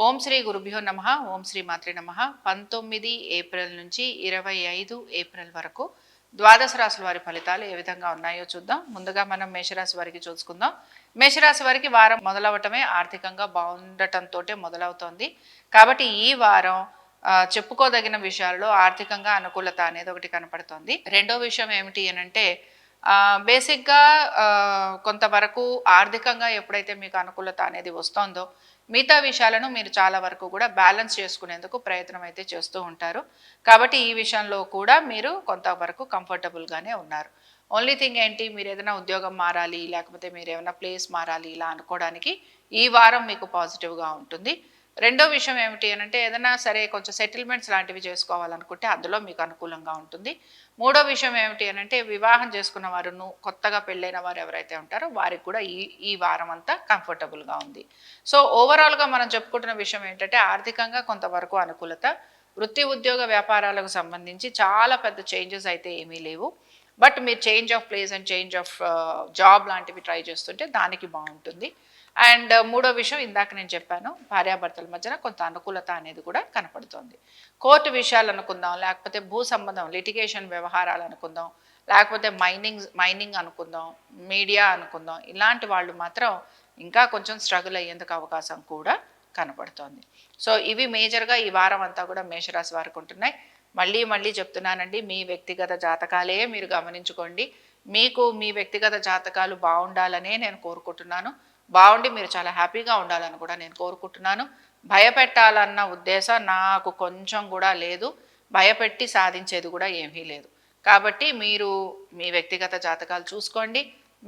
ఓం శ్రీ గురుభ్యో నమః. ఓం శ్రీ మాత్రే నమః. 19 ఏప్రిల్ నుంచి 25 ఏప్రిల్ వరకు ద్వాదశ రాశుల వారి ఫలితాలు ఏ విధంగా ఉన్నాయో చూద్దాం. ముందుగా మనం మేషరాశి వారికి చూసుకుందాం. మేషరాశి వారికి వారం మొదలవటమే ఆర్థికంగా బాగుండటంతోటే మొదలవుతోంది. కాబట్టి ఈ వారం చెప్పుకోదగిన విషయాల్లో ఆర్థికంగా అనుకూలత అనేది ఒకటి కనపడుతోంది. రెండో విషయం ఏమిటి అనంటే బేసిక్గా కొంతవరకు ఆర్థికంగా ఎప్పుడైతే మీకు అనుకూలత అనేది వస్తోందో మిగతా విషయాలను మీరు చాలా వరకు కూడా బ్యాలెన్స్ చేసుకునేందుకు ప్రయత్నం అయితే చేస్తూ ఉంటారు. కాబట్టి ఈ విషయంలో కూడా మీరు కొంతవరకు కంఫర్టబుల్గానే ఉన్నారు. ఓన్లీ థింగ్ ఏంటి, మీరు ఏదైనా ఉద్యోగం మారాలి, లేకపోతే మీరు ఏమైనా ప్లేస్ మారాలి ఇలా అనుకోవడానికి ఈ వారం మీకు పాజిటివ్గా ఉంటుంది. రెండో విషయం ఏమిటి అనంటే ఏదైనా సరే కొంచెం సెటిల్మెంట్స్ లాంటివి చేసుకోవాలనుకుంటే అందులో మీకు అనుకూలంగా ఉంటుంది. మూడో విషయం ఏమిటి అనంటే వివాహం చేసుకున్న వారును కొత్తగా పెళ్ళైన వారు ఎవరైతే ఉంటారో వారికి కూడా ఈ వారం అంతా కంఫర్టబుల్గా ఉంది. సో ఓవరాల్గా మనం చెప్పుకుంటున్న విషయం ఏంటంటే ఆర్థికంగా కొంతవరకు అనుకూలత, వృత్తి ఉద్యోగ వ్యాపారాలకు సంబంధించి చాలా పెద్ద చేంజెస్ అయితే ఏమీ లేవు. బట్ మీరు change of place and change of job లాంటివి ట్రై చేస్తుంటే దానికి బాగుంటుంది. అండ్ మూడో విషయం ఇందాక నేను చెప్పాను, భార్యాభర్తల మధ్యన కొంత అనుకూలత అనేది కూడా కనపడుతుంది. కోర్టు విషయాలు అనుకుందాం, లేకపోతే భూ సంబంధం లిటిగేషన్ వ్యవహారాలు అనుకుందాం, లేకపోతే మైనింగ్ అనుకుందాం, మీడియా అనుకుందాం, ఇలాంటి వాళ్ళు మాత్రం ఇంకా కొంచెం స్ట్రగుల్ అయ్యేందుకు అవకాశం కూడా కనపడుతోంది. సో ఇవి మేజర్గా ఈ వారం అంతా కూడా మేషరాశి వారికి ఉంటున్నాయి. మళ్ళీ చెప్తున్నానండి, మీ వ్యక్తిగత జాతకాలే మీరు గమనించుకోండి. మీకు మీ వ్యక్తిగత జాతకాలు బాగుండాలనే నేను కోరుకుంటున్నాను. బాగుండి మీరు చాలా హ్యాపీగా ఉండాలని కూడా నేను కోరుకుంటున్నాను. భయపెట్టాలన్న ఉద్దేశం నాకు కొంచెం కూడా లేదు. భయపెట్టి సాధించేది కూడా ఏమీ లేదు. కాబట్టి మీరు మీ వ్యక్తిగత జాతకాలు చూసుకోండి.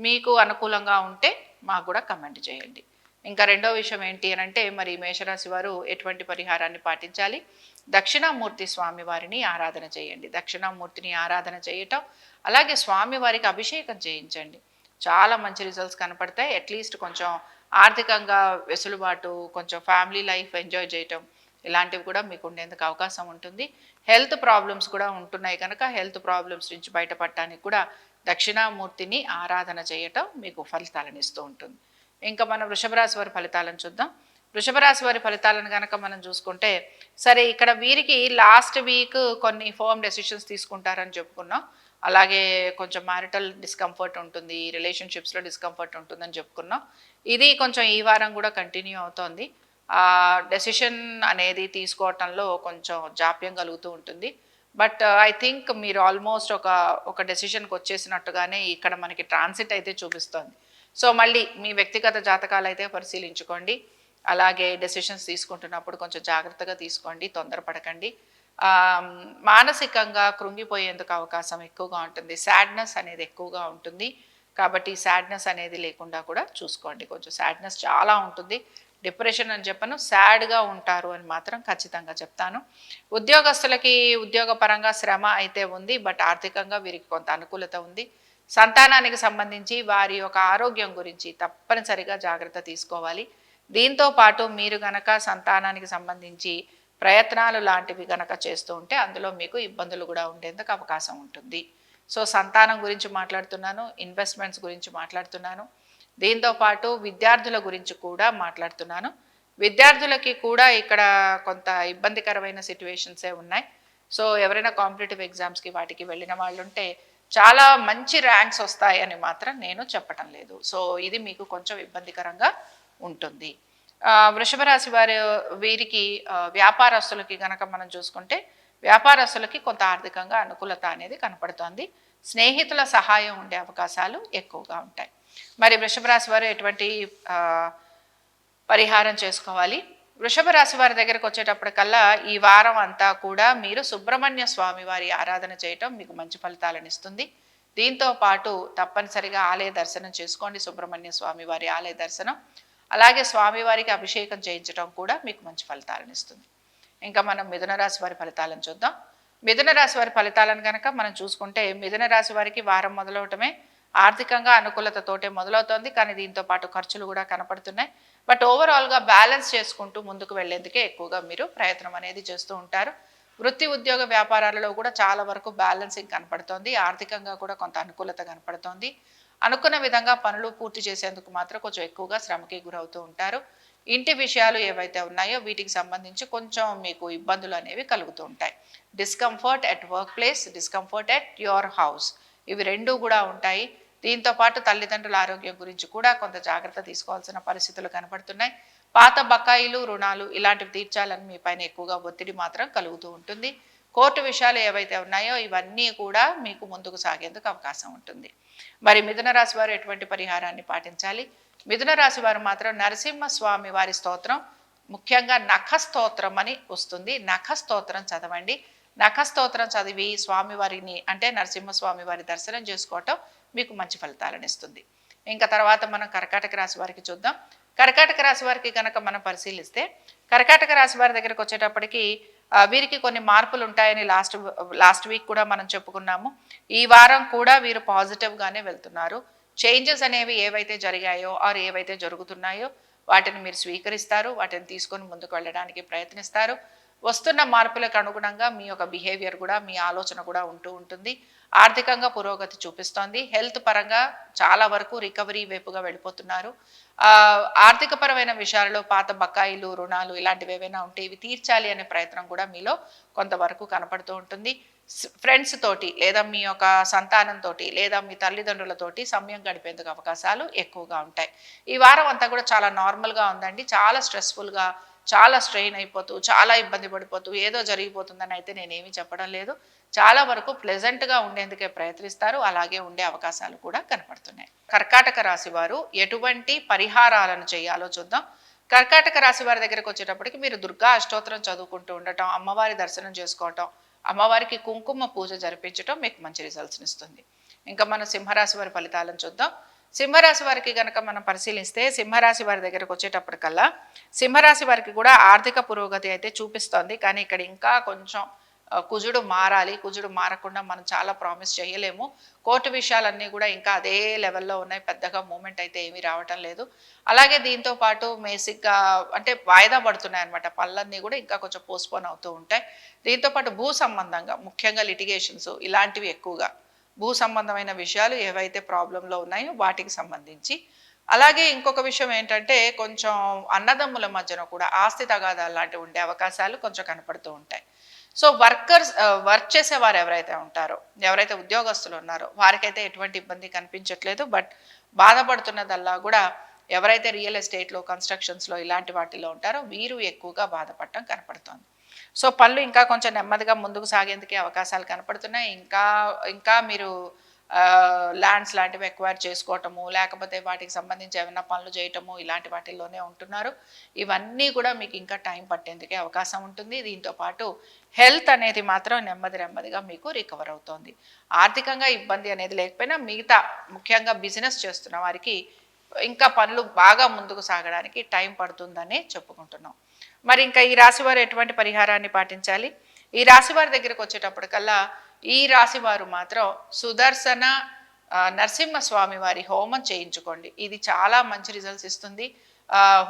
మీకు అనుకూలంగా ఉంటే మాకు కూడా కమెంట్ చేయండి. ఇంకా రెండో విషయం ఏంటి అనంటే మరి మేషరాశి వారు ఎటువంటి పరిహారాన్ని పాటించాలి? దక్షిణామూర్తి స్వామి వారిని ఆరాధన చేయండి. దక్షిణామూర్తిని ఆరాధన చేయటం, అలాగే స్వామి వారికి అభిషేకం చేయించండి. చాలా మంచి రిజల్ట్స్ కనపడతాయి. అట్లీస్ట్ కొంచెం ఆర్థికంగా వెసులుబాటు, కొంచెం ఫ్యామిలీ లైఫ్ ఎంజాయ్ చేయటం ఇలాంటివి కూడా మీకు ఉండేందుకు అవకాశం ఉంటుంది. హెల్త్ ప్రాబ్లమ్స్ కూడా ఉంటున్నాయి కనుక హెల్త్ ప్రాబ్లమ్స్ నుంచి బయటపడటానికి కూడా దక్షిణామూర్తిని ఆరాధన చేయటం మీకు ఫలితాలను ఇస్తూ ఉంటుంది. ఇంకా మనం వృషభ రాశి వారి ఫలితాలను చూద్దాం. వృషభ రాశి వారి ఫలితాలను కనుక మనం చూసుకుంటే సరే ఇక్కడ వీరికి లాస్ట్ వీక్ కొన్ని ఫర్మ్ డెసిషన్స్ తీసుకుంటారని చెప్పుకున్నాం. అలాగే కొంచెం మ్యారిటల్ డిస్కంఫర్ట్ ఉంటుంది, రిలేషన్షిప్స్లో డిస్కంఫర్ట్ ఉంటుందని చెప్పుకున్నాం. ఇది కొంచెం ఈ వారం కూడా కంటిన్యూ అవుతోంది. డెసిషన్ అనేది తీసుకోవటంలో కొంచెం జాప్యం కలుగుతూ ఉంటుంది. బట్ ఐ థింక్ మీరు ఆల్మోస్ట్ ఒక డెసిషన్కి వచ్చేసినట్టుగానే ఇక్కడ మనకి ట్రాన్సిట్ అయితే చూపిస్తోంది. సో మళ్ళీ మీ వ్యక్తిగత జాతకాలు అయితే పరిశీలించుకోండి. అలాగే డెసిషన్స్ తీసుకుంటున్నప్పుడు కొంచెం జాగ్రత్తగా తీసుకోండి, తొందరపడకండి. మానసికంగా కృంగిపోయేందుకు అవకాశం ఎక్కువగా ఉంటుంది. సాడ్నెస్ అనేది ఎక్కువగా ఉంటుంది. కాబట్టి సాడ్నెస్ అనేది లేకుండా కూడా చూసుకోండి. కొంచెం సాడ్నెస్ చాలా ఉంటుంది. డిప్రెషన్ అని చెప్పను, సాడ్గా ఉంటారు అని మాత్రం ఖచ్చితంగా చెప్తాను. ఉద్యోగస్తులకి ఉద్యోగపరంగా శ్రమ అయితే ఉంది. బట్ ఆర్థికంగా వీరికి కొంత అనుకూలత ఉంది. సంతానానికి సంబంధించి వారి యొక్క ఆరోగ్యం గురించి తప్పనిసరిగా జాగ్రత్త తీసుకోవాలి. దీంతో పాటు మీరు గనక సంతానానికి సంబంధించి ప్రయత్నాలు లాంటివి గనక చేస్తూ ఉంటే అందులో మీకు ఇబ్బందులు కూడా ఉండేందుకు అవకాశం ఉంటుంది. సో సంతానం గురించి మాట్లాడుతున్నాను, ఇన్వెస్ట్మెంట్స్ గురించి మాట్లాడుతున్నాను, దీంతో పాటు విద్యార్థుల గురించి కూడా మాట్లాడుతున్నాను. విద్యార్థులకి కూడా ఇక్కడ కొంత ఇబ్బందికరమైన సిట్యువేషన్సే ఉన్నాయి. సో ఎవరైనా కాంపిటేటివ్ ఎగ్జామ్స్కి వాటికి వెళ్ళిన వాళ్ళు ఉంటే చాలా మంచి ర్యాంక్స్ వస్తాయని మాత్రం నేను చెప్పటం లేదు. సో ఇది మీకు కొంచెం ఇబ్బందికరంగా ఉంటుంది. వృషభ రాశి వీరికి వ్యాపారస్తులకి గనక మనం చూసుకుంటే వ్యాపారస్తులకి కొంత ఆర్థికంగా అనుకూలత అనేది కనపడుతోంది. స్నేహితుల సహాయం ఉండే అవకాశాలు ఎక్కువగా ఉంటాయి. మరి వృషభ రాశి వారు ఎటువంటి పరిహారం చేసుకోవాలి? వృషభ రాశి వారి దగ్గరకు వచ్చేటప్పటికల్లా ఈ వారం అంతా కూడా మీరు సుబ్రహ్మణ్య స్వామి వారి ఆరాధన చేయటం మీకు మంచి ఫలితాలను ఇస్తుంది. దీంతో పాటు తప్పనిసరిగా ఆలయ దర్శనం చేసుకోండి. సుబ్రహ్మణ్య స్వామి వారి ఆలయ దర్శనం, అలాగే స్వామివారికి అభిషేకం చేయించడం కూడా మీకు మంచి ఫలితాలను ఇస్తుంది. ఇంకా మనం మిథున రాశి వారి ఫలితాలను చూద్దాం. మిథున రాశి వారి ఫలితాలను కనుక మనం చూసుకుంటే మిథున రాశి వారికి వారం మొదలవటమే ఆర్థికంగా అనుకూలతతోటే మొదలవుతోంది. కానీ దీంతో పాటు ఖర్చులు కూడా కనపడుతున్నాయి. బట్ ఓవరాల్గా బ్యాలెన్స్ చేసుకుంటూ ముందుకు వెళ్లేందుకే ఎక్కువగా మీరు ప్రయత్నం అనేది చేస్తూ ఉంటారు. వృత్తి ఉద్యోగ వ్యాపారాలలో కూడా చాలా వరకు బ్యాలెన్సింగ్ కనపడుతోంది. ఆర్థికంగా కూడా కొంత అనుకూలత కనపడుతోంది. అనుకున్న విధంగా పనులు పూర్తి చేసేందుకు మాత్రం కొంచెం ఎక్కువగా శ్రమకి గురవుతూ ఉంటారు. ఇంటి విషయాలు ఏవైతే ఉన్నాయో వీటికి సంబంధించి కొంచెం మీకు ఇబ్బందులు అనేవి కలుగుతూ ఉంటాయి. Discomfort at work place, discomfort at your house, ఇవి రెండూ కూడా ఉంటాయి. దీంతో పాటు తల్లిదండ్రుల ఆరోగ్యం గురించి కూడా కొంత జాగ్రత్త తీసుకోవాల్సిన పరిస్థితులు కనపడుతున్నాయి. పాత బకాయిలు, రుణాలు ఇలాంటివి తీర్చాలని మీ పైన ఎక్కువగా ఒత్తిడి మాత్రం కలుగుతూ ఉంటుంది. కోర్టు విషయాలు ఏవైతే ఉన్నాయో ఇవన్నీ కూడా మీకు ముందుకు సాగేందుకు అవకాశం ఉంటుంది. మరి మిథున రాశి వారు ఎటువంటి పరిహారాన్ని పాటించాలి? మిథున రాశి వారు మాత్రం నరసింహస్వామి వారి స్తోత్రం, ముఖ్యంగా నఖ స్తోత్రం అని వస్తుంది, నఖ స్తోత్రం చదవండి. నఖ స్తోత్రం చదివి స్వామివారిని అంటే నరసింహస్వామి వారి దర్శనం చేసుకోవటం మీకు మంచి ఫలితాలను ఇస్తుంది. ఇంకా తర్వాత మనం కర్కాటక రాశి వారికి చూద్దాం. కర్కాటక రాశి వారికి కనుక మనం పరిశీలిస్తే కర్కాటక రాశి వారి దగ్గరకు వచ్చేటప్పటికి వీరికి కొన్ని మార్పులు ఉంటాయని లాస్ట్ వీక్ కూడా మనం చెప్పుకున్నాము. ఈ వారం కూడా వీరు పాజిటివ్గానే వెళ్తున్నారు. చేంజెస్ అనేవి ఏవైతే జరిగాయో ఆర్ ఏవైతే జరుగుతున్నాయో వాటిని మీరు స్వీకరిస్తారు, వాటిని తీసుకొని ముందుకు వెళ్ళడానికి ప్రయత్నిస్తారు. వస్తున్న మార్పులకు అనుగుణంగా మీ యొక్క బిహేవియర్ కూడా, మీ ఆలోచన కూడా ఉంటూ ఉంటుంది. ఆర్థికంగా పురోగతి చూపిస్తోంది. హెల్త్ పరంగా చాలా వరకు రికవరీ వైపుగా వెళ్ళిపోతున్నారు. ఆర్థిక పరమైన విషయాలలో పాత బకాయిలు, రుణాలు ఇలాంటివి ఏవైనా ఉంటే ఇవి తీర్చాలి అనే ప్రయత్నం కూడా మీలో కొంతవరకు కనపడుతూ ఉంటుంది. ఫ్రెండ్స్ తోటి లేదా మీ యొక్క సంతానంతో లేదా మీ తల్లిదండ్రులతోటి సమయం గడిపేందుకు అవకాశాలు ఎక్కువగా ఉంటాయి. ఈ వారం అంతా కూడా చాలా నార్మల్గా ఉందండి. చాలా స్ట్రెస్ఫుల్గా, చాలా స్ట్రెయిన్ అయిపోతూ, చాలా ఇబ్బంది పడిపోతూ ఏదో జరిగిపోతుందని అయితే నేనేమీ చెప్పడం లేదు. చాలా వరకు ప్లెజెంట్గా ఉండేందుకే ప్రయత్నిస్తారు. అలాగే ఉండే అవకాశాలు కూడా కనపడుతున్నాయి. కర్కాటక రాశి వారు ఎటువంటి పరిహారాలను చేయాలో చూద్దాం. కర్కాటక రాశి వారి దగ్గరకు వచ్చేటప్పటికి మీరు దుర్గా అష్టోత్తరం చదువుకుంటూ ఉండటం, అమ్మవారి దర్శనం చేసుకోవటం, అమ్మవారికి కుంకుమ పూజ జరిపించటం మీకు మంచి రిజల్ట్స్ని ఇస్తుంది. ఇంకా మన సింహరాశి వారి ఫలితాలను చూద్దాం. సింహరాశి వారికి కనుక మనం పరిశీలిస్తే సింహరాశి వారి దగ్గరకు వచ్చేటప్పటికల్లా సింహరాశి వారికి కూడా ఆర్థిక పురోగతి అయితే చూపిస్తోంది. కానీ ఇక్కడ ఇంకా కొంచెం కుజుడు మారాలి. కుజుడు మారకుండా మనం చాలా ప్రామిస్ చేయలేము. కోర్టు విషయాలన్నీ కూడా ఇంకా అదే లెవెల్లో ఉన్నాయి. పెద్దగా మూమెంట్ అయితే ఏమీ రావటం లేదు. అలాగే దీంతో పాటు బేసిక్గా అంటే వాయిదా పడుతున్నాయి అనమాట. పనులన్నీ కూడా ఇంకా కొంచెం పోస్ట్పోన్ అవుతూ ఉంటాయి. దీంతో పాటు భూ సంబంధంగా ముఖ్యంగా లిటిగేషన్స్ ఇలాంటివి ఎక్కువగా, భూ సంబంధమైన విషయాలు ఏవైతే ప్రాబ్లంలో ఉన్నాయో వాటికి సంబంధించి. అలాగే ఇంకొక విషయం ఏంటంటే కొంచెం అన్నదమ్ముల మధ్యన కూడా ఆస్తి తగాదాలు లాంటివి ఉండే అవకాశాలు కొంచెం కనపడుతూ ఉంటాయి. సో వర్క్ చేసేవారు ఎవరైతే ఉంటారో, ఎవరైతే ఉద్యోగస్తులు ఉన్నారో వారికైతే ఎటువంటి ఇబ్బంది కనిపించట్లేదు. బట్ బాధపడుతున్నదల్లా కూడా ఎవరైతే రియల్ ఎస్టేట్లో, కన్స్ట్రక్షన్స్లో ఇలాంటి వాటిలో ఉంటారో వీరు ఎక్కువగా బాధపడటం కనపడుతోంది. సో పనులు ఇంకా కొంచెం నెమ్మదిగా ముందుకు సాగేందుకే అవకాశాలు కనపడుతున్నాయి. ఇంకా ఇంకా మీరు ల్యాండ్స్ లాంటివి ఎక్వైర్ చేసుకోవటము, లేకపోతే వాటికి సంబంధించి ఏమైనా పనులు చేయటము ఇలాంటి వాటిల్లోనే ఉంటున్నారు. ఇవన్నీ కూడా మీకు ఇంకా టైం పట్టేందుకే అవకాశం ఉంటుంది. దీంతో పాటు హెల్త్ అనేది మాత్రం నెమ్మదిగా మీకు రికవర్ అవుతోంది. ఆర్థికంగా ఇబ్బంది అనేది లేకపోయినా మిగతా ముఖ్యంగా బిజినెస్ చేస్తున్న వారికి ఇంకా పనులు బాగా ముందుకు సాగడానికి టైం పడుతుందని చెప్పుకుంటున్నాం. మరి ఇంకా ఈ రాశి వారు ఎటువంటి పరిహారాన్ని పాటించాలి? ఈ రాశి వారి దగ్గరకు వచ్చేటప్పటికల్లా ఈ రాశి వారు మాత్రం సుదర్శన నరసింహస్వామి వారి హోమం చేయించుకోండి. ఇది చాలా మంచి రిజల్ట్స్ ఇస్తుంది.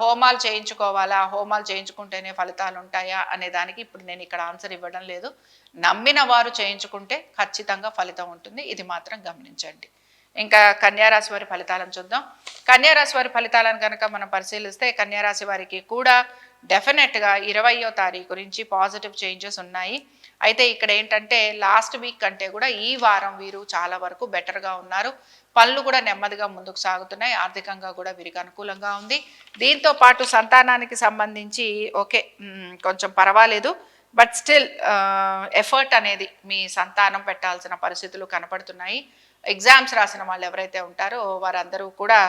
హోమాలు చేయించుకోవాలా, హోమాలు చేయించుకుంటేనే ఫలితాలు ఉంటాయా అనే దానికి ఇప్పుడు నేను ఇక్కడ ఆన్సర్ ఇవ్వడం లేదు. నమ్మిన వారు చేయించుకుంటే ఖచ్చితంగా ఫలితం ఉంటుంది. ఇది మాత్రం గమనించండి. ఇంకా కన్యారాశి వారి ఫలితాలను చూద్దాం. కన్యారాశి వారి ఫలితాలను కనుక మనం పరిశీలిస్తే కన్యారాశి వారికి కూడా డెఫినెట్గా 20వ తారీఖు నుంచి పాజిటివ్ చేంజెస్ ఉన్నాయి. అయితే ఇక్కడ ఏంటంటే లాస్ట్ వీక్ కంటే కూడా ఈ వారం వీరు చాలా వరకు బెటర్గా ఉన్నారు. పనులు కూడా నెమ్మదిగా ముందుకు సాగుతున్నాయి. ఆర్థికంగా కూడా వీరికి అనుకూలంగా ఉంది. దీంతో పాటు సంతానానికి సంబంధించి ఓకే కొంచెం పర్వాలేదు. బట్ స్టిల్ ఎఫర్ట్ అనేది మీ సంతానం పెట్టాల్సిన పరిస్థితులు కనపడుతున్నాయి. ఎగ్జామ్స్ రాసిన వాళ్ళు ఎవరైతే ఉంటారో వారందరూ కూడా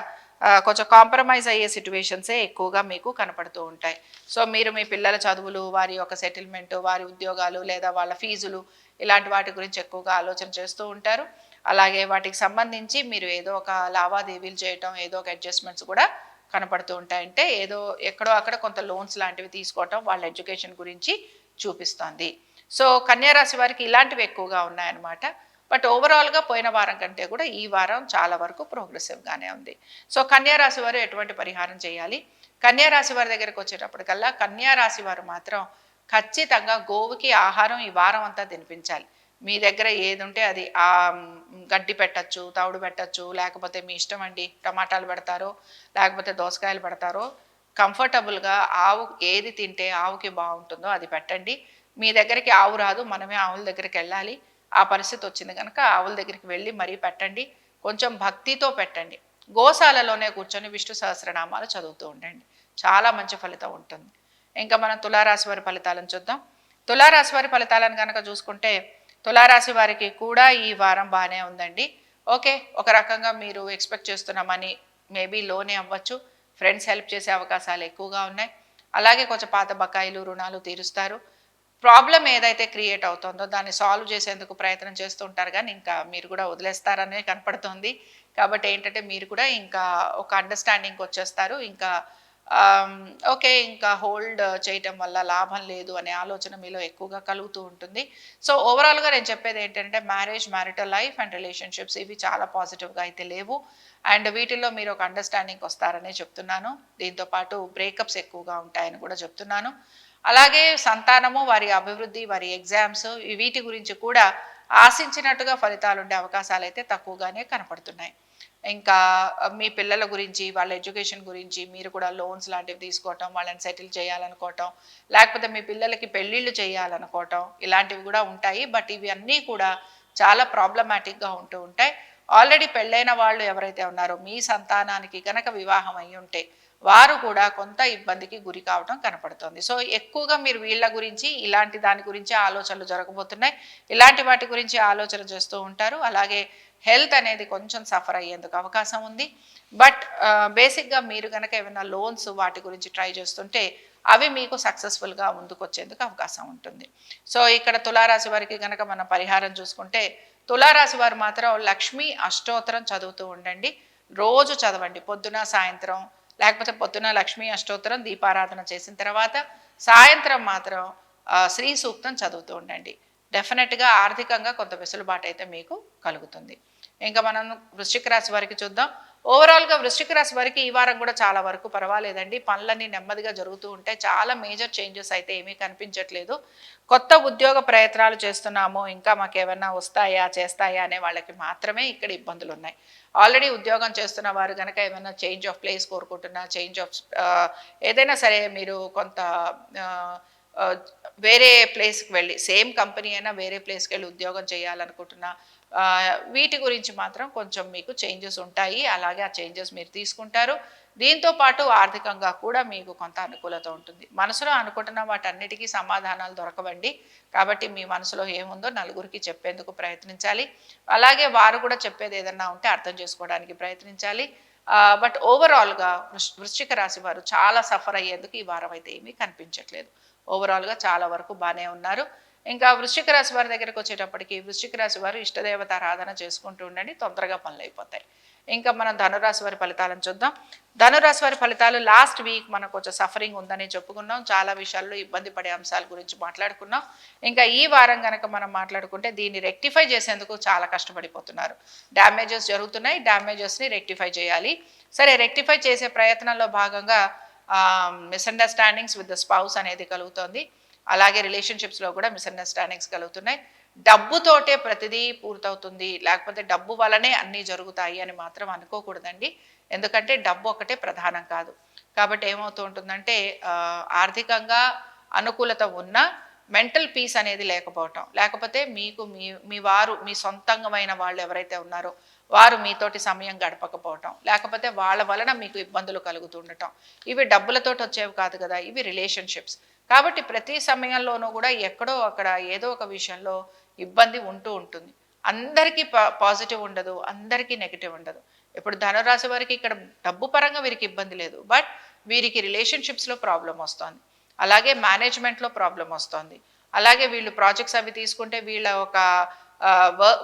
కొంచెం కాంప్రమైజ్ అయ్యే సిచ్యువేషన్సే ఎక్కువగా మీకు కనపడుతూ ఉంటాయి. సో మీరు మీ పిల్లల చదువులు, వారి యొక్క సెటిల్మెంట్, వారి ఉద్యోగాలు లేదా వాళ్ళ ఫీజులు ఇలాంటి వాటి గురించి ఎక్కువగా ఆలోచన చేస్తూ ఉంటారు. అలాగే వాటికి సంబంధించి మీరు ఏదో ఒక లావాదేవీలు చేయటం, ఏదో ఒక అడ్జస్ట్మెంట్స్ కూడా కనపడుతూ ఉంటాయంటే ఏదో ఎక్కడో అక్కడ కొంత లోన్స్ లాంటివి తీసుకోవటం వాళ్ళ ఎడ్యుకేషన్ గురించి చూపిస్తోంది. సో కన్యారాశి వారికి ఇలాంటివి ఎక్కువగా ఉన్నాయన్నమాట. బట్ ఓవరాల్గా పోయిన వారం కంటే కూడా ఈ వారం చాలా వరకు ప్రోగ్రెసివ్గానే ఉంది. సో కన్యారాశి వారు ఎటువంటి పరిహారం చేయాలి? కన్యారాశి వారి దగ్గరకు వచ్చేటప్పటికల్లా కన్యారాశి వారు మాత్రం ఖచ్చితంగా గోవుకి ఆహారం ఈ వారం అంతా తినిపించాలి. మీ దగ్గర ఏది ఉంటే అది గడ్డి పెట్టచ్చు, తవుడు పెట్టచ్చు, లేకపోతే మీ ఇష్టం అండి. టమాటాలు పెడతారో లేకపోతే దోసకాయలు పెడతారో కంఫర్టబుల్గా ఆవు ఏది తింటే ఆవుకి బాగుంటుందో అది పెట్టండి. మీ దగ్గరికి ఆవు రాదు, మనమే ఆవుల దగ్గరికి వెళ్ళాలి. ఆ పరిస్థితి వచ్చింది కనుక ఆవుల దగ్గరికి వెళ్ళి మరీ పెట్టండి. కొంచెం భక్తితో పెట్టండి. గోశాలలోనే కూర్చొని విష్ణు సహస్రనామాలు చదువుతూ ఉండండి. చాలా మంచి ఫలితం ఉంటుంది. ఇంకా మనం తులారాశి వారి ఫలితాలను చూద్దాం. తులారాశి వారి ఫలితాలను కనుక చూసుకుంటే తులారాశి వారికి కూడా ఈ వారం బాగానే ఉందండి. ఓకే, ఒక రకంగా మీరు ఎక్స్పెక్ట్ చేస్తున్న మనీ మేబీ లోనే అవ్వచ్చు. ఫ్రెండ్స్ హెల్ప్ చేసే అవకాశాలు ఎక్కువగా ఉన్నాయి. అలాగే కొంచెం పాత బకాయిలు రుణాలు తీరుస్తారు. ప్రాబ్లం ఏదైతే క్రియేట్ అవుతుందో దాన్ని సాల్వ్ చేసేందుకు ప్రయత్నం చేస్తూ ఉంటారు, కానీ ఇంకా మీరు కూడా వదిలేస్తారనే కనపడుతుంది. కాబట్టి ఏంటంటే మీరు కూడా ఇంకా ఒక అండర్స్టాండింగ్కి వచ్చేస్తారు. ఇంకా ఓకే, ఇంకా హోల్డ్ చేయటం వల్ల లాభం లేదు అనే ఆలోచన మీలో ఎక్కువగా కలుగుతూ ఉంటుంది. సో ఓవరాల్గా నేను చెప్పేది ఏంటంటే marriage, marital life and relationships ఇవి చాలా పాజిటివ్గా అయితే లేవు. అండ్ వీటిల్లో మీరు ఒక అండర్స్టాండింగ్కి వస్తారనే చెప్తున్నాను. దీంతోపాటు బ్రేకప్స్ ఎక్కువగా ఉంటాయని కూడా చెప్తున్నాను. అలాగే సంతానము, వారి అభివృద్ధి, వారి ఎగ్జామ్స్ వీటి గురించి కూడా ఆశించినట్టుగా ఫలితాలు ఉండే అవకాశాలు అయితే తక్కువగానే కనపడుతున్నాయి. ఇంకా మీ పిల్లల గురించి, వాళ్ళ ఎడ్యుకేషన్ గురించి మీరు కూడా లోన్స్ లాంటివి తీసుకోవటం, వాళ్ళని సెటిల్ చేయాలనుకోవటం, లేకపోతే మీ పిల్లలకి పెళ్ళిళ్ళు చేయాలనుకోవటం, ఇలాంటివి కూడా ఉంటాయి. బట్ ఇవి అన్నీ కూడా చాలా ప్రాబ్లమాటిక్గా ఉంటూ ఉంటాయి. ఆల్రెడీ పెళ్ళైన వాళ్ళు ఎవరైతే ఉన్నారో మీ సంతానానికి కనుక వివాహం అయి ఉంటే వారు కూడా కొంత ఇబ్బందికి గురి కావడం కనపడుతుంది. సో ఎక్కువగా మీరు వీళ్ళ గురించి, ఇలాంటి దాని గురించి ఆలోచనలు జరగబోతున్నాయి. ఇలాంటి వాటి గురించి ఆలోచన చేస్తూ ఉంటారు. అలాగే హెల్త్ అనేది కొంచెం సఫర్ అయ్యేందుకు అవకాశం ఉంది. బట్ బేసిక్గా మీరు కనుక ఏమైనా లోన్స్ వాటి గురించి ట్రై చేస్తుంటే అవి మీకు సక్సెస్ఫుల్గా ముందుకు వచ్చేందుకు అవకాశం ఉంటుంది. సో ఇక్కడ తులారాశి వారికి కనుక మనం పరిహారం చూసుకుంటే తులారాశి వారు మాత్రం లక్ష్మీ అష్టోత్తరం చదువుతూ ఉండండి. రోజు చదవండి, పొద్దున సాయంత్రం, లేకపోతే పొద్దున లక్ష్మీ అష్టోత్తరం దీపారాధన చేసిన తర్వాత సాయంత్రం మాత్రం శ్రీ సూక్తం చదువుతూ ఉండండి. డెఫినెట్గా ఆర్థికంగా కొంత వెసులుబాటు అయితే మీకు కలుగుతుంది. ఇంకా మనం వృశ్చిక రాశి వారికి చూద్దాం. ఓవరాల్గా వృశ్చిక రాశి వారికి ఈ వారం కూడా చాలా వరకు పర్వాలేదండి. పనులన్నీ నెమ్మదిగా జరుగుతూ ఉంటాయి. చాలా మేజర్ చేంజెస్ అయితే ఏమీ కనిపించట్లేదు. కొత్త ఉద్యోగ ప్రయత్నాలు చేస్తున్నాము, ఇంకా మాకు ఏమన్నా వస్తాయా చేస్తాయా అనే వాళ్ళకి మాత్రమే ఇక్కడ ఇబ్బందులు ఉన్నాయి. ఆల్రెడీ ఉద్యోగం చేస్తున్న వారు కనుక ఏమైనా చేంజ్ ఆఫ్ ప్లేస్ కోరుకుంటున్నా, చేంజ్ ఆఫ్ ఏదైనా సరే మీరు కొంత వేరే ప్లేస్కి వెళ్ళి, సేమ్ కంపెనీ అయినా వేరే ప్లేస్కి వెళ్ళి ఉద్యోగం చేయాలనుకుంటున్నా, వీటి గురించి మాత్రం కొంచెం మీకు చేంజెస్ ఉంటాయి. అలాగే ఆ చేంజెస్ మీరు తీసుకుంటారు. దీంతో పాటు ఆర్థికంగా కూడా మీకు కొంత అనుకూలత ఉంటుంది. మనసులో అనుకుంటున్న వాటన్నిటికీ సమాధానాలు దొరకవండి. కాబట్టి మీ మనసులో ఏముందో నలుగురికి చెప్పేందుకు ప్రయత్నించాలి. అలాగే వారు కూడా చెప్పేది ఏదన్నా ఉంటే అర్థం చేసుకోవడానికి ప్రయత్నించాలి. బట్ ఓవరాల్గా వృశ్చిక రాశి వారు చాలా సఫర్ అయ్యేందుకు ఈ వారం అయితే ఏమీ కనిపించట్లేదు. ఓవరాల్గా చాలా వరకు బాగానే ఉన్నారు. ఇంకా వృశ్చిక రాశి వారి దగ్గరకు వచ్చేటప్పటికి వృశ్చిక రాశి వారు ఇష్టదేవత ఆరాధన చేసుకుంటూ ఉండండి, తొందరగా పనులు అయిపోతాయి. ఇంకా మనం ధనురాశి వారి ఫలితాలను చూద్దాం. ధనురాశి వారి ఫలితాలు లాస్ట్ వీక్ మనకు కొంచెం సఫరింగ్ ఉందని చెప్పుకున్నాం. చాలా విషయాల్లో ఇబ్బంది పడే అంశాల గురించి మాట్లాడుకున్నాం. ఇంకా ఈ వారం కనుక మనం మాట్లాడుకుంటే దీన్ని రెక్టిఫై చేసేందుకు చాలా కష్టపడిపోతున్నారు. డ్యామేజెస్ జరుగుతున్నాయి, డ్యామేజెస్ని రెక్టిఫై చేయాలి. సరే, రెక్టిఫై చేసే ప్రయత్నంలో భాగంగా మిస్అండర్స్టాండింగ్స్ విత్ ద స్పౌస్ అనేది కలుగుతుంది. అలాగే రిలేషన్షిప్స్లో కూడా మిస్అండర్స్టాండింగ్స్ కలుగుతున్నాయి. డబ్బుతోటే ప్రతిదీ పూర్తవుతుంది, లేకపోతే డబ్బు వల్లనే అన్నీ జరుగుతాయి అని మాత్రం అనుకోకూడదండి. ఎందుకంటే డబ్బు ఒకటే ప్రధానం కాదు. కాబట్టి ఏమవుతూ ఉంటుందంటే ఆర్థికంగా అనుకూలత ఉన్నా మెంటల్ పీస్ అనేది లేకపోవటం, లేకపోతే మీకు మీ మీ వారు మీ సొంతంగమైన వాళ్ళు ఎవరైతే ఉన్నారో వారు మీతోటి సమయం గడపకపోవటం, లేకపోతే వాళ్ళ వలన మీకు ఇబ్బందులు కలుగుతుండటం, ఇవి డబ్బులతోటి వచ్చేవి కాదు కదా, ఇవి రిలేషన్షిప్స్. కాబట్టి ప్రతి సమయంలోనూ కూడా ఎక్కడో అక్కడ ఏదో ఒక విషయంలో ఇబ్బంది ఉంటూ ఉంటుంది. అందరికీ పాజిటివ్ ఉండదు, అందరికీ నెగిటివ్ ఉండదు. ఇప్పుడు ధనురాశి వారికి ఇక్కడ డబ్బు పరంగా వీరికి ఇబ్బంది లేదు, బట్ వీరికి రిలేషన్షిప్స్లో ప్రాబ్లం వస్తుంది, అలాగే మేనేజ్మెంట్లో ప్రాబ్లం వస్తుంది, అలాగే వీళ్ళు ప్రాజెక్ట్స్ అవి తీసుకుంటే వీళ్ళ ఒక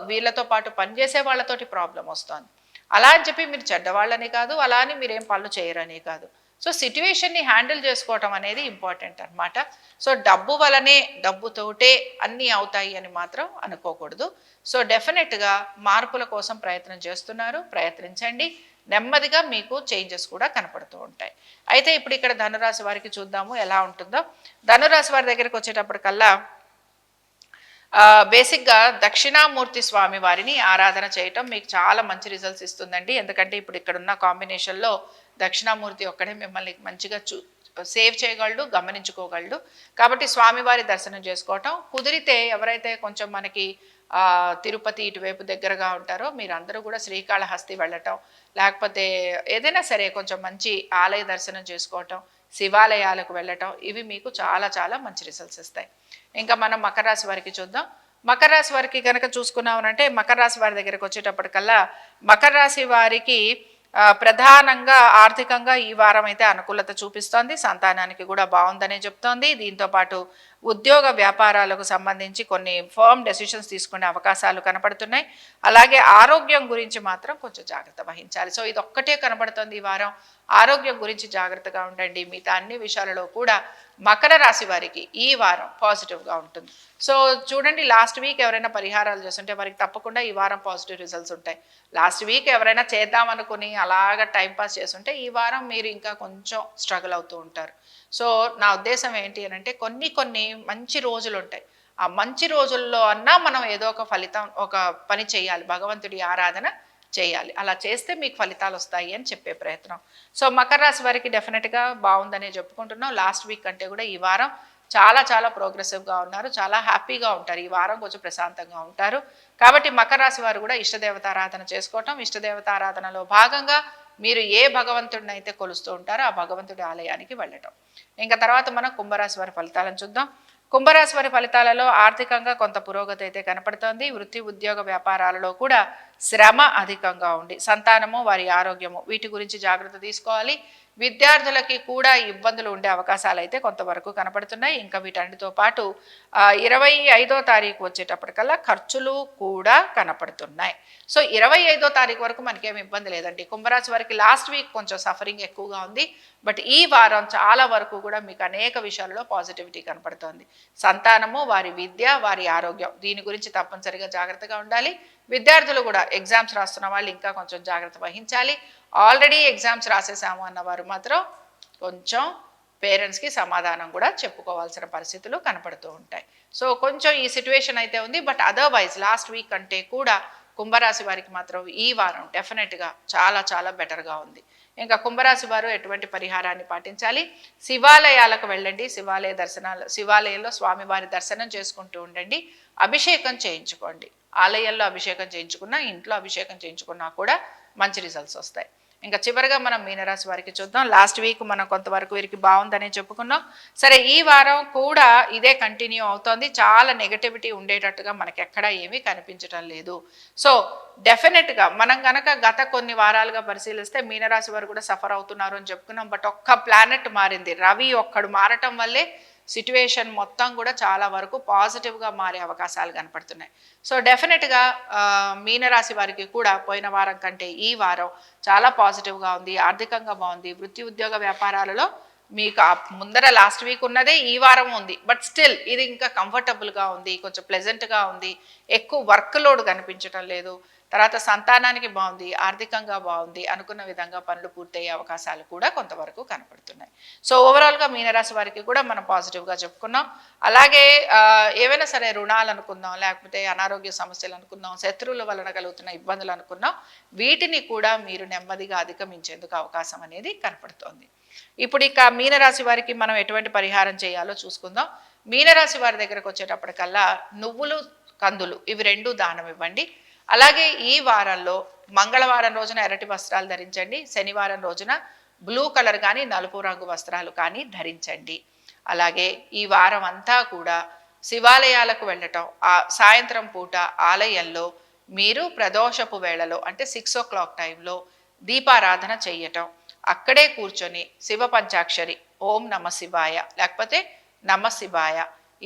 వీళ్ళతో పాటు పనిచేసే వాళ్ళతోటి ప్రాబ్లం వస్తుంది. అలా అని చెప్పి మీరు చెడ్డవాళ్ళని కాదు, అలా అని మీరేం పనులు చేయరని కాదు. సో సిట్యువేషన్ని హ్యాండిల్ చేసుకోవటం అనేది ఇంపార్టెంట్ అనమాట. సో డబ్బు వలనే, డబ్బుతోటే అన్నీ అవుతాయి అని మాత్రం అనుకోకూడదు. సో డెఫినెట్గా మార్పుల కోసం ప్రయత్నం చేస్తున్నారు, ప్రయత్నించండి. నెమ్మదిగా మీకు చేంజెస్ కూడా కనపడుతూ ఉంటాయి. అయితే ఇప్పుడు ఇక్కడ ధనురాశి వారికి చూద్దాము ఎలా ఉంటుందో. ధనురాశి వారి దగ్గరికి వచ్చేటప్పటికల్లా బేసిక్గా దక్షిణామూర్తి స్వామి వారిని ఆరాధన చేయటం మీకు చాలా మంచి రిజల్ట్స్ ఇస్తుందండి. ఎందుకంటే ఇప్పుడు ఇక్కడ ఉన్న కాంబినేషన్లో దక్షిణామూర్తి ఒక్కడే మిమ్మల్ని మంచిగా సేవ్ చేయగలడు, గమనించుకోగలడు. కాబట్టి స్వామివారి దర్శనం చేసుకోవటం కుదిరితే ఎవరైతే కొంచెం మనకి తిరుపతి ఇటువైపు దగ్గరగా ఉంటారో మీరందరూ కూడా శ్రీకాళహస్తి వెళ్ళటం, లేకపోతే ఏదైనా సరే కొంచెం మంచి ఆలయ దర్శనం చేసుకోవటం, శివాలయాలకు వెళ్ళటం, ఇవి మీకు చాలా చాలా మంచి రిజల్ట్స్ ఇస్తాయి. ఇంకా మనం మకర రాశి వారికి చూద్దాం. మకర రాశి వారికి కనుక చూసుకున్నామనంటే మకర రాశి వారి దగ్గరికి వచ్చేటప్పటికల్లా మకర రాశి వారికి ప్రధానంగా ఆర్థికంగా ఈ వారం అయితే అనుకూలత చూపిస్తోంది. సంతానానికి కూడా బాగుందనే చెప్తోంది. దీంతోపాటు ఉద్యోగ వ్యాపారాలకు సంబంధించి కొన్ని ఫర్మ్ డెసిషన్స్ తీసుకునే అవకాశాలు కనపడుతున్నాయి. అలాగే ఆరోగ్యం గురించి మాత్రం కొంచెం జాగ్రత్త వహించాలి. సో ఇది ఒక్కటే కనబడుతోంది ఈ వారం. ఆరోగ్యం గురించి జాగ్రత్తగా ఉండండి. మిగతా అన్ని విషయాలలో కూడా మకర రాశి వారికి ఈ వారం పాజిటివ్గా ఉంటుంది. సో చూడండి, లాస్ట్ వీక్ ఎవరైనా పరిహారాలు చేస్తుంటే వారికి తప్పకుండా ఈ వారం పాజిటివ్ రిజల్ట్స్ ఉంటాయి. లాస్ట్ వీక్ ఎవరైనా చేద్దాం అనుకుని అలాగా టైంపాస్ చేస్తుంటే ఈ వారం మీరు ఇంకా కొంచెం స్ట్రగుల్ అవుతూ ఉంటారు. సో నా ఉద్దేశం ఏంటి అని అంటే కొన్ని మంచి రోజులు ఉంటాయి. ఆ మంచి రోజుల్లో అన్నా మనం ఏదో ఒక ఫలితం, ఒక పని చేయాలి, భగవంతుడి ఆరాధన చేయాలి. అలా చేస్తే మీకు ఫలితాలు వస్తాయి అని చెప్పే ప్రయత్నం. సో మకర రాశి వారికి డెఫినెట్గా బాగుందనే చెప్పుకుంటున్నాం. లాస్ట్ వీక్ కంటే కూడా ఈ వారం చాలా చాలా ప్రోగ్రెసివ్గా ఉన్నారు, చాలా హ్యాపీగా ఉంటారు. ఈ వారం కొంచెం ప్రశాంతంగా ఉంటారు. కాబట్టి మకర రాశి వారు కూడా ఇష్టదేవతారాధన చేసుకోవటం, ఇష్టదేవతారాధనలో భాగంగా మీరు ఏ భగవంతుడిని అయితే కొలుస్తూ ఉంటారో ఆ భగవంతుడి ఆలయానికి వెళ్ళటం. ఇంకా తర్వాత మనం కుంభరాశి వారి ఫలితాలను చూద్దాం. కుంభరాశి వారి ఫలితాలలో ఆర్థికంగా కొంత పురోగతి అయితే కనపడుతోంది. వృత్తి ఉద్యోగ వ్యాపారాలలో కూడా శ్రమ అధికంగా ఉండి సంతానము, వారి ఆరోగ్యము, వీటి గురించి జాగ్రత్త తీసుకోవాలి. విద్యార్థులకి కూడా ఇబ్బందులు ఉండే అవకాశాలు అయితే కొంతవరకు కనపడుతున్నాయి. ఇంకా వీటన్నిటితో పాటు 25వ తారీఖు వచ్చేటప్పటికల్లా ఖర్చులు కూడా కనపడుతున్నాయి. సో 25వ తారీఖు వరకు మనకేం ఇబ్బంది లేదండి. కుంభరాశి వారికి లాస్ట్ వీక్ కొంచెం సఫరింగ్ ఎక్కువగా ఉంది. బట్ ఈ వారం చాలా వరకు కూడా మీకు అనేక విషయాలలో పాజిటివిటీ కనపడుతోంది. సంతానము, వారి విద్య, వారి ఆరోగ్యం, దీని గురించి తప్పనిసరిగా జాగ్రత్తగా ఉండాలి. విద్యార్థులు కూడా ఎగ్జామ్స్ రాస్తున్న వాళ్ళు ఇంకా కొంచెం జాగ్రత్త వహించాలి. ఆల్రెడీ ఎగ్జామ్స్ రాసేసాము అన్నవారు మాత్రం కొంచెం పేరెంట్స్కి సమాధానం కూడా చెప్పుకోవాల్సిన పరిస్థితులు కనపడుతూ ఉంటాయి. సో కొంచెం ఈ సిచ్యువేషన్ అయితే ఉంది. బట్ అదర్వైజ్ లాస్ట్ వీక్ కంటే కూడా కుంభరాశి వారికి మాత్రం ఈ వారం డెఫినెట్గా చాలా చాలా బెటర్గా ఉంది. ఇంకా కుంభరాశి వారు ఎటువంటి పరిహారాన్ని పాటించాలి? శివాలయాలకు వెళ్ళండి. శివాలయంలో స్వామివారి దర్శనం చేసుకుంటూ ఉండండి. అభిషేకం చేయించుకోండి. ఆలయంలో అభిషేకం చేయించుకున్నా, ఇంట్లో అభిషేకం చేయించుకున్నా కూడా మంచి రిజల్ట్స్ వస్తాయి. ఇంకా చివరిగా మనం మీనరాశి వారికి చూద్దాం. లాస్ట్ వీక్ మనం కొంతవరకు వీరికి బాగుందని చెప్పుకున్నాం. సరే, ఈ వారం కూడా ఇదే కంటిన్యూ అవుతోంది. చాలా నెగటివిటీ ఉండేటట్టుగా మనకి ఎక్కడా ఏమీ కనిపించటం లేదు. సో డెఫినెట్గా మనం కనుక గత కొన్ని వారాలుగా పరిశీలిస్తే మీనరాశి వారు కూడా సఫర్ అవుతున్నారు అని చెప్పుకున్నాం. బట్ ఒక్క ప్లానెట్ మారింది, రవి ఒక్కడు మారటం వల్లే సిట్యువేషన్ మొత్తం కూడా చాలా వరకు పాజిటివ్గా మారే అవకాశాలు కనపడుతున్నాయి. సో డెఫినెట్గా మీనరాశి వారికి కూడా పోయిన వారం కంటే ఈ వారం చాలా పాజిటివ్గా ఉంది. ఆర్థికంగా బాగుంది. వృత్తి ఉద్యోగ వ్యాపారాలలో మీకు ముందర లాస్ట్ వీక్ ఉన్నదే ఈ వారం ఉంది. బట్ స్టిల్ ఇది ఇంకా కంఫర్టబుల్గా ఉంది, కొంచెం ప్లెజెంట్గా ఉంది. ఎక్కువ వర్క్ లోడ్ కనిపించటం లేదు. తర్వాత సంతానానికి బాగుంది, ఆర్థికంగా బాగుంది. అనుకున్న విధంగా పనులు పూర్తయ్యే అవకాశాలు కూడా కొంతవరకు కనపడుతున్నాయి. సో ఓవరాల్గా మీనరాశి వారికి కూడా మనం పాజిటివ్గా చెప్పుకున్నాం. అలాగే ఏవైనా సరే రుణాలు అనుకుందాం, లేకపోతే అనారోగ్య సమస్యలు అనుకుందాం, శత్రువుల వలన కలుగుతున్న ఇబ్బందులు అనుకున్నాం, వీటిని కూడా మీరు నెమ్మదిగా అధిగమించేందుకు అవకాశం అనేది కనపడుతోంది. ఇప్పుడు ఇక మీనరాశి వారికి మనం ఎటువంటి పరిహారం చేయాలో చూసుకుందాం. మీనరాశి వారి దగ్గరకు వచ్చేటప్పటికల్లా నువ్వులు, కందులు ఇవి రెండు దానం ఇవ్వండి. అలాగే ఈ వారంలో మంగళవారం రోజున ఎర్రటి వస్త్రాలు ధరించండి. శనివారం రోజున బ్లూ కలర్ కానీ నలుపు రంగు వస్త్రాలు కానీ ధరించండి. అలాగే ఈ వారం అంతా కూడా శివాలయాలకు వెళ్ళటం, సాయంత్రం పూట ఆలయంలో మీరు ప్రదోషపు వేళలో అంటే 6 o'clock టైంలో దీపారాధన చెయ్యటం, అక్కడే కూర్చొని శివ పంచాక్షరి ఓం నమ శివాయ లేకపోతే నమ శివాయ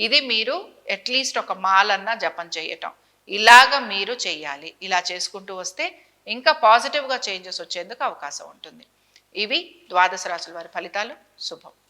ఇది మీరు అట్లీస్ట్ ఒక మాలన్నా జపం చేయటం, ఇలాగ మీరు చేయాలి. ఇలా చేసుకుంటూ వస్తే ఇంకా పాజిటివ్గా చేంజెస్ వచ్చేందుకు అవకాశం ఉంటుంది. ఇవి ద్వాదశ రాశుల వారి ఫలితాలు. శుభం.